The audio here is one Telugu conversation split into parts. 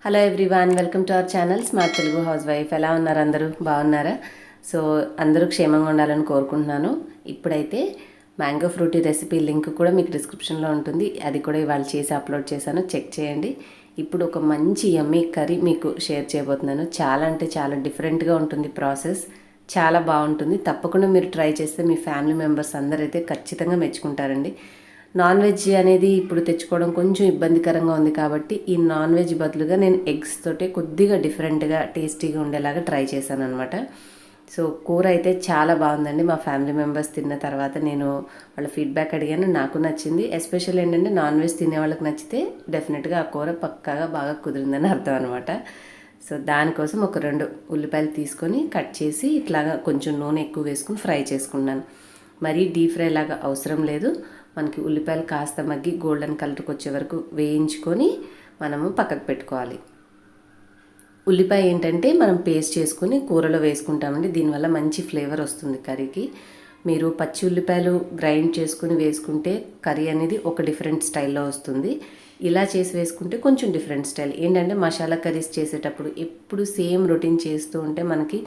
Hello everyone, welcome to our channel smart Telugu house wife. ఎలా ఉన్నారు అందరూ? బాగున్నారా? సో అందరూ క్షేమంగా ఉండాలని కోరుకుంటున్నాను. ఇప్పుడైతే మ్యాంగో ఫ్రూటీ రెసిపీ లింక్ కూడా మీకు డిస్క్రిప్షన్లో ఉంటుంది. అది కూడా ఇవాళ చేసి అప్లోడ్ చేశాను, చెక్ చేయండి. ఇప్పుడు ఒక మంచి యమ్మీ కర్రీ మీకు షేర్ చేయబోతున్నాను. చాలా అంటే చాలా డిఫరెంట్గా ఉంటుంది ప్రాసెస్, చాలా బాగుంటుంది. తప్పకుండా మీరు ట్రై చేస్తే మీ ఫ్యామిలీ మెంబర్స్ అందరైతే ఖచ్చితంగా మెచ్చుకుంటారండి. నాన్ వెజ్ అనేది ఇప్పుడు తెచ్చుకోవడం కొంచెం ఇబ్బందికరంగా ఉంది కాబట్టి ఈ నాన్ వెజ్ బదులుగా నేను ఎగ్స్ తోటే కొద్దిగా డిఫరెంట్గా టేస్టీగా ఉండేలాగా ట్రై చేశాను అనమాట. సో కూర అయితే చాలా బాగుందండి. మా ఫ్యామిలీ మెంబర్స్ తిన్న తర్వాత నేను వాళ్ళ ఫీడ్బ్యాక్ అడిగాను, నాకు నచ్చింది. ఎస్పెషల్ ఏంటంటే నాన్ వెజ్ తినే వాళ్ళకి నచ్చితే డెఫినెట్గా ఆ కూర పక్కాగా బాగా కుదిరిందని అర్థం అనమాట. సో దానికోసం ఒక 2 ఉల్లిపాయలు తీసుకొని కట్ చేసి ఇట్లాగా కొంచెం నూనె ఎక్కువ వేసుకుని ఫ్రై చేసుకున్నాను. మరీ డీప్ ఫ్రై లాగా అవసరం లేదు. మనకి ఉల్లిపాయలు కాస్త మగ్గి గోల్డెన్ కలర్కి వచ్చే వరకు వేయించుకొని మనము పక్కకు పెట్టుకోవాలి. ఉల్లిపాయ ఏంటంటే మనం పేస్ట్ చేసుకుని కూరలో వేసుకుంటామండి. దీనివల్ల మంచి ఫ్లేవర్ వస్తుంది కర్రీకి. మీరు పచ్చి ఉల్లిపాయలు గ్రైండ్ చేసుకుని వేసుకుంటే కర్రీ అనేది ఒక డిఫరెంట్ స్టైల్లో వస్తుంది. ఇలా చేసి వేసుకుంటే కొంచెం డిఫరెంట్ స్టైల్. ఏంటంటే మసాలా కర్రీస్ చేసేటప్పుడు ఎప్పుడు సేమ్ రొటీన్ చేస్తూ ఉంటే మనకి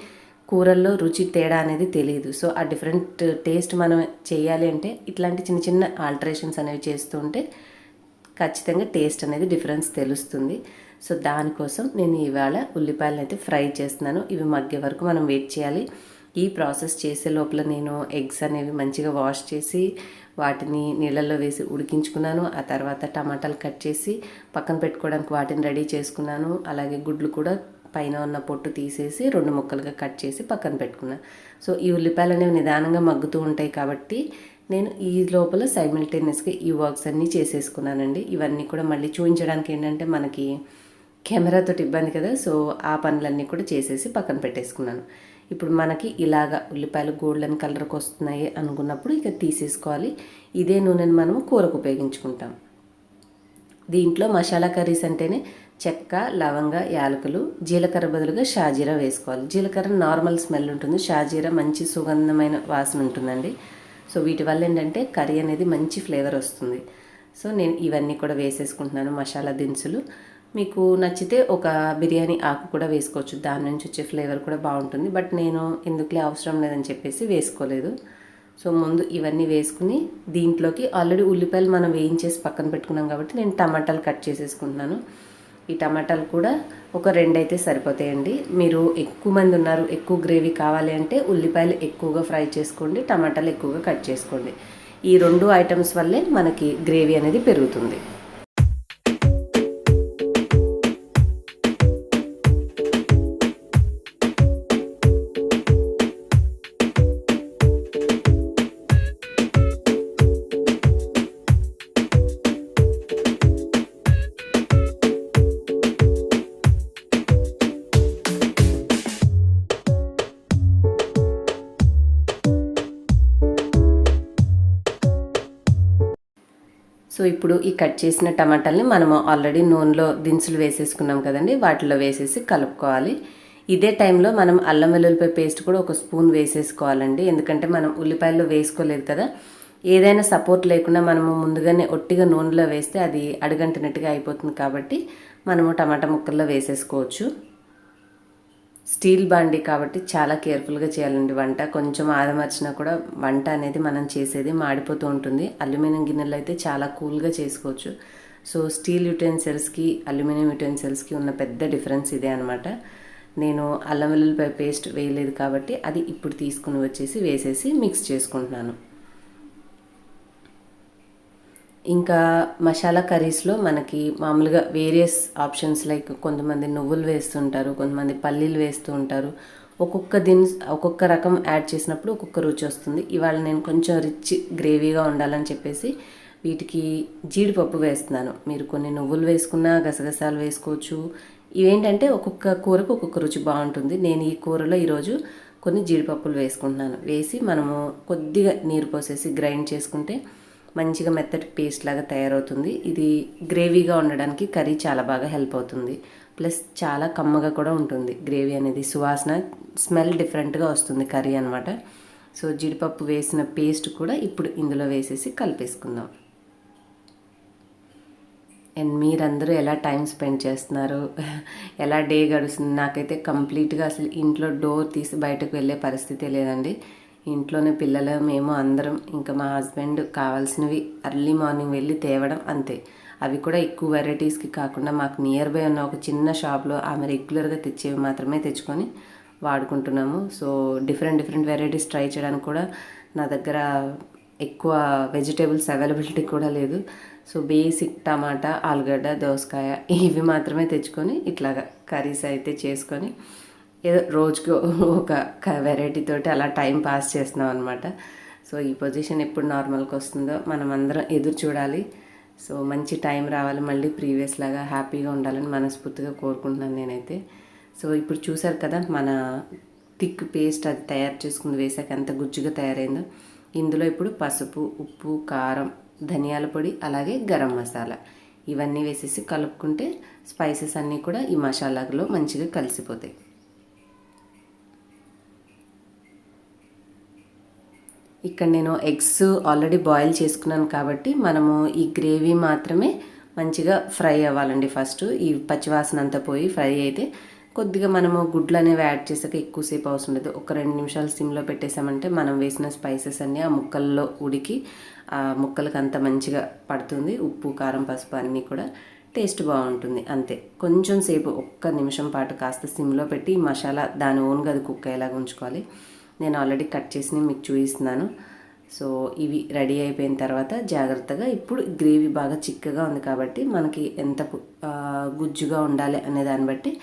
కూరల్లో రుచి తేడా అనేది తెలియదు. సో ఆ డిఫరెంట్ టేస్ట్ మనం చేయాలి అంటే ఇట్లాంటి చిన్న చిన్న ఆల్టరేషన్స్ అనేవి చేస్తూ ఉంటే ఖచ్చితంగా టేస్ట్ అనేది డిఫరెన్స్ తెలుస్తుంది. సో దానికోసం నేను ఇవాళ ఉల్లిపాయలను అయితే ఫ్రై చేస్తున్నాను. ఇవి మగ్గే వరకు మనం వెయిట్ చేయాలి. ఈ ప్రాసెస్ చేసే లోపల నేను ఎగ్స్ అనేవి మంచిగా వాష్ చేసి వాటిని నీళ్ళల్లో వేసి ఉడికించుకున్నాను. ఆ తర్వాత టమాటాలు కట్ చేసి పక్కన పెట్టుకోవడానికి వాటిని రెడీ చేసుకున్నాను. అలాగే గుడ్లు కూడా పైన ఉన్న పొట్టు తీసేసి 2 ముక్కలుగా కట్ చేసి పక్కన పెట్టుకున్నాను. సో ఈ ఉల్లిపాయలు అనేవి నిదానంగా మగ్గుతూ ఉంటాయి కాబట్టి నేను ఈ లోపల సైమిల్టేనియస్గా ఈ వర్క్స్ అన్నీ చేసేసుకున్నానండి. ఇవన్నీ కూడా మళ్ళీ చూపించడానికి ఏంటంటే మనకి కెమెరాతో ఇబ్బంది కదా. సో ఆ పనులన్నీ కూడా చేసేసి పక్కన పెట్టేసుకున్నాను. ఇప్పుడు మనకి ఇలాగా ఉల్లిపాయలు గోల్డెన్ కలర్కి వస్తున్నాయి అనుకున్నప్పుడు ఇక తీసేసుకోవాలి. ఇదే నూనెను మనం కూరకు ఉపయోగించుకుంటాం. దీంట్లో మసాలా కర్రీస్ అంటేనే చెక్క, లవంగ, యాలకులు, జీలకర్ర బదులుగా షాజీరా వేసుకోవాలి. జీలకర్ర నార్మల్ స్మెల్ ఉంటుంది, షాజీరా మంచి సుగంధమైన వాసన ఉంటుందండి. సో వీటి వల్ల ఏంటంటే కర్రీ అనేది మంచి ఫ్లేవర్ వస్తుంది. సో నేను ఇవన్నీ కూడా వేసేసుకుంటున్నాను మసాలా దినుసులు. మీకు నచ్చితే ఒక బిర్యానీ ఆకు కూడా వేసుకోవచ్చు, దాని నుంచి వచ్చే ఫ్లేవర్ కూడా బాగుంటుంది. బట్ నేను ఎందుకులే అవసరం లేదని చెప్పేసి వేసుకోలేదు. సో ముందు ఇవన్నీ వేసుకుని దీంట్లోకి ఆల్రెడీ ఉల్లిపాయలు మనం వేయించేసి పక్కన పెట్టుకున్నాం కాబట్టి నేను టమాటాలు కట్ చేసేసుకుంటున్నాను. ఈ టమాటాలు కూడా ఒక 2 అయితే సరిపోతాయండి. మీరు ఎక్కువ మంది ఉన్నారు, ఎక్కువ గ్రేవీ కావాలి అంటే ఉల్లిపాయలు ఎక్కువగా ఫ్రై చేసుకోండి, టమాటాలు ఎక్కువగా కట్ చేసుకోండి. ఈ 2 ఐటమ్స్ వల్లే మనకి గ్రేవీ అనేది పెరుగుతుంది. సో ఇప్పుడు ఈ కట్ చేసిన టమాటాలని మనము ఆల్రెడీ నూనెలో దినుసులు వేసేసుకున్నాం కదండి, వాటిలో వేసేసి కలుపుకోవాలి. ఇదే టైంలో మనం అల్లం వెల్లుల్లిపాయ పేస్ట్ కూడా ఒక స్పూన్ వేసేసుకోవాలండి. ఎందుకంటే మనం ఉల్లిపాయల్లో వేసుకోలేదు కదా. ఏదైనా సపోర్ట్ లేకుండా మనము ముందుగానే ఒట్టిగా నూనెలో వేస్తే అది అడుగంటినట్టుగా అయిపోతుంది కాబట్టి మనము టమాటా ముక్కల్లో వేసేసుకోవచ్చు. స్టీల్ బాండీ కాబట్టి చాలా కేర్ఫుల్గా చేయాలండి వంట. కొంచెం ఆదమర్చినా కూడా వంట అనేది మనం చేసేది మాడిపోతూ ఉంటుంది. అల్యూమినియం గిన్నెలు అయితే చాలా కూల్గా చేసుకోవచ్చు. సో స్టీల్ యుటెన్సిల్స్కి అల్యూమినియం యుటెన్సిల్స్కి ఉన్న పెద్ద డిఫరెన్స్ ఇదే అనమాట. నేను అల్లం వెల్లుల్లిపాయ పేస్ట్ వేయలేదు కాబట్టి అది ఇప్పుడు తీసుకుని వచ్చేసి వేసేసి మిక్స్ చేసుకుంటున్నాను. ఇంకా మసాలా కర్రీస్లో మనకి మామూలుగా వేరియస్ ఆప్షన్స్ లైక్ కొంతమంది నువ్వులు వేస్తుంటారు, కొంతమంది పల్లీలు వేస్తూ ఉంటారు. ఒక్కొక్క రకం యాడ్ చేసినప్పుడు ఒక్కొక్క రుచి వస్తుంది. ఇవాళ నేను కొంచెం రిచ్ గ్రేవీగా ఉండాలని చెప్పేసి వీటికి జీడిపప్పు వేస్తున్నాను. మీరు కొన్ని నువ్వులు వేసుకున్నా గసగసాలు వేసుకోవచ్చు. ఇవేంటంటే ఒక్కొక్క కూరకు ఒక్కొక్క రుచి బాగుంటుంది. నేను ఈ కూరలో ఈరోజు కొన్ని జీడిపప్పులు వేసుకుంటున్నాను. వేసి మనము కొద్దిగా నీరు పోసేసి గ్రైండ్ చేసుకుంటే మంచిగా మెత్తటి పేస్ట్ లాగా తయారవుతుంది. ఇది గ్రేవీగా ఉండడానికి కర్రీ చాలా బాగా హెల్ప్ అవుతుంది. ప్లస్ చాలా కమ్మగా కూడా ఉంటుంది గ్రేవీ అనేది, సువాసన స్మెల్ డిఫరెంట్గా వస్తుంది కర్రీ అనమాట. సో జీడిపప్పు వేసిన పేస్ట్ కూడా ఇప్పుడు ఇందులో వేసేసి కలిపేసుకుందాం. అండ్ మీరందరూ ఎలా టైం స్పెండ్ చేస్తున్నారు, ఎలా డే గడుస్తుంది. నాకైతే కంప్లీట్గా అసలు ఇంట్లో డోర్ తీసి బయటకు వెళ్ళే పరిస్థితి లేదండి. ఇంట్లోనే పిల్లలు మేము అందరం, ఇంకా మా హస్బెండ్ కావాల్సినవి ఎర్లీ మార్నింగ్ వెళ్ళి తేవడం అంతే. అవి కూడా ఎక్కువ వెరైటీస్కి కాకుండా మాకు నియర్ బై ఉన్న ఒక చిన్న షాప్లో ఆమె రెగ్యులర్గా తెచ్చేవి మాత్రమే తెచ్చుకొని వాడుకుంటున్నాము. సో డిఫరెంట్ వెరైటీస్ ట్రై చేయడానికి కూడా నా దగ్గర ఎక్కువ వెజిటేబుల్స్ అవైలబిలిటీ కూడా లేదు. సో బేసిక్ టమాటా, ఆలుగడ్డ, దోసకాయ ఇవి మాత్రమే తెచ్చుకొని ఇట్లాగా కర్రీస్ అయితే చేసుకొని ఏదో రోజుకి ఒక వెరైటీ తోటి అలా టైం పాస్ చేస్తున్నాం అనమాట. సో ఈ పొజిషన్ ఎప్పుడు నార్మల్కి వస్తుందో మనం అందరం ఎదురు చూడాలి. సో మంచి టైం రావాలి, మళ్ళీ ప్రీవియస్ లాగా హ్యాపీగా ఉండాలని మనస్ఫూర్తిగా కోరుకుంటున్నాను నేనైతే. సో ఇప్పుడు చూసారు కదా మన థిక్ పేస్ట్ అది తయారు చేసుకుని వేసాక ఎంత గుజ్జుగా తయారైందో. ఇందులో ఇప్పుడు పసుపు, ఉప్పు, కారం, ధనియాల పొడి, అలాగే గరం మసాలా ఇవన్నీ వేసేసి కలుపుకుంటే స్పైసెస్ అన్నీ కూడా ఈ మసాలాలో మంచిగా కలిసిపోతాయి. ఇక్కడ నేను ఎగ్స్ ఆల్రెడీ బాయిల్ చేసుకున్నాను కాబట్టి మనము ఈ గ్రేవీ మాత్రమే మంచిగా ఫ్రై అవ్వాలండి. ఫస్ట్ ఈ పచ్చివాసన అంతా పోయి ఫ్రై అయితే కొద్దిగా మనము గుడ్లు అనేవి యాడ్ చేసాక ఎక్కువసేపు అవసరం లేదు. ఒక 2 నిమిషాలు సిమ్లో పెట్టేసామంటే మనం వేసిన స్పైసెస్ అన్నీ ఆ ముక్కల్లో ఉడికి ఆ ముక్కలకు అంత మంచిగా పడుతుంది. ఉప్పు, కారం, పసుపు అన్నీ కూడా టేస్ట్ బాగుంటుంది. అంతే, కొంచెం సేపు 1 నిమిషం పాటు కాస్త సిమ్లో పెట్టి మసాలా దాని ఓన్గా అది కుక్ అయ్యేలాగా ఉంచుకోవాలి. నేను ఆల్రెడీ కట్ చేసి మీకు చూపిస్తున్నాను. సో ఇవి రెడీ అయిపోయిన తర్వాత జాగ్రత్తగా ఇప్పుడు గ్రేవీ బాగా చిక్కగా ఉంది కాబట్టి మనకి ఎంత గుజ్జుగా ఉండాలి అనే దాన్ని బట్టి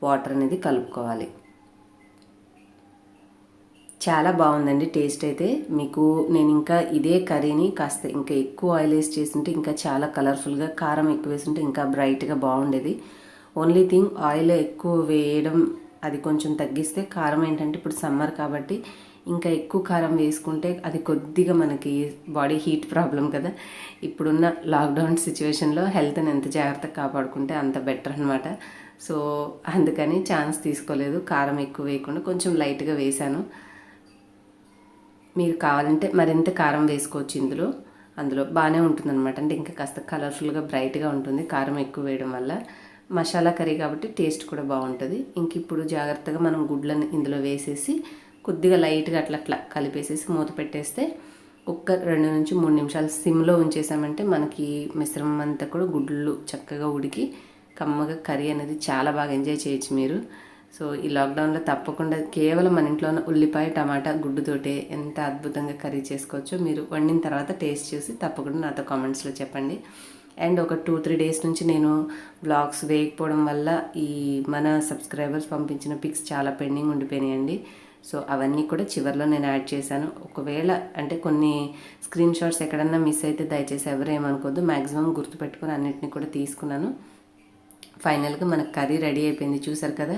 వాటర్ అనేది కలుపుకోవాలి. చాలా బాగుందండి టేస్ట్ అయితే. మీకు నేను ఇంకా ఇదే కర్రీని కాస్త ఇంకా ఎక్కువ ఆయిల్ వేసి చేస్తుంటే ఇంకా చాలా కలర్ఫుల్గా, కారం ఎక్కువ వేస్తుంటే ఇంకా బ్రైట్గా బాగుండేది. ఓన్లీ థింగ్ ఆయిల్ ఎక్కువ వేయడం అది కొంచెం తగ్గిస్తే, కారం ఏంటంటే ఇప్పుడు సమ్మర్ కాబట్టి ఇంకా ఎక్కువ కారం వేసుకుంటే అది కొద్దిగా మనకి బాడీ హీట్ ప్రాబ్లం కదా. ఇప్పుడున్న లాక్డౌన్ సిచ్యువేషన్లో హెల్త్ని ఎంత జాగ్రత్తగా కాపాడుకుంటే అంత బెటర్ అనమాట. సో అందుకని ఛాన్స్ తీసుకోలేదు, కారం ఎక్కువ వేయకుండా కొంచెం లైట్గా వేశాను. మీరు కావాలంటే మరింత కారం వేసుకోవచ్చు అందులో బాగానే ఉంటుందన్నమాట. అంటే ఇంకా కాస్త కలర్ఫుల్గా బ్రైట్గా ఉంటుంది కారం ఎక్కువ వేయడం వల్ల. మసాలా కర్రీ కాబట్టి టేస్ట్ కూడా బాగుంటుంది. ఇంక ఇప్పుడు జాగ్రత్తగా మనం గుడ్లను ఇందులో వేసేసి కొద్దిగా లైట్గా అట్లా కలిపేసేసి మూత పెట్టేస్తే 2 నుంచి 3 నిమిషాలు సిమ్లో ఉంచేసామంటే మనకి మిశ్రమం అంతా కూడా గుడ్లు చక్కగా ఉడికి కమ్మగా కర్రీ అనేది చాలా బాగా ఎంజాయ్ చేయొచ్చు మీరు. సో ఈ లాక్డౌన్లో తప్పకుండా కేవలం మన ఇంట్లో ఉన్న ఉల్లిపాయ, టమాటా, గుడ్డుతోటే ఎంత అద్భుతంగా కర్రీ చేసుకోవచ్చో మీరు వండిన తర్వాత టేస్ట్ చూసి తప్పకుండా నాతో కామెంట్స్లో చెప్పండి. అండ్ ఒక 2-3 డేస్ నుంచి నేను బ్లాగ్స్ వేయకపోవడం వల్ల ఈ మన సబ్స్క్రైబర్స్ పంపించిన పిక్స్ చాలా పెండింగ్ ఉండిపోయినాయండి. సో అవన్నీ కూడా చివరిలో నేను యాడ్ చేశాను. ఒకవేళ అంటే కొన్ని స్క్రీన్ షాట్స్ ఎక్కడన్నా మిస్ అయితే దయచేసి ఎవరేమనుకోద్దు. మ్యాక్సిమం గుర్తుపెట్టుకుని అన్నిటిని కూడా తీసుకున్నాను. ఫైనల్గా మన కర్రీ రెడీ అయిపోయింది, చూసారు కదా.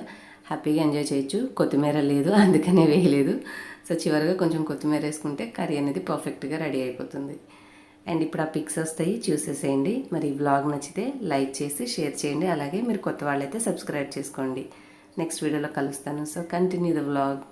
హ్యాపీగా ఎంజాయ్ చేయొచ్చు. కొత్తిమీర లేదు అందుకనే వేయలేదు. సో చివరిగా కొంచెం కొత్తిమీర వేసుకుంటే కర్రీ అనేది పర్ఫెక్ట్గా రెడీ అయిపోతుంది. అండ్ ఇప్పుడు ఆ పిక్స్ వస్తాయి, చూసేసేయండి. మరి ఈ వ్లాగ్ నచ్చితే లైక్ చేసి షేర్ చేయండి. అలాగే మీరు కొత్త వాళ్ళైతే సబ్స్క్రైబ్ చేసుకోండి. నెక్స్ట్ వీడియోలో కలుస్తాను. So continue the vlog.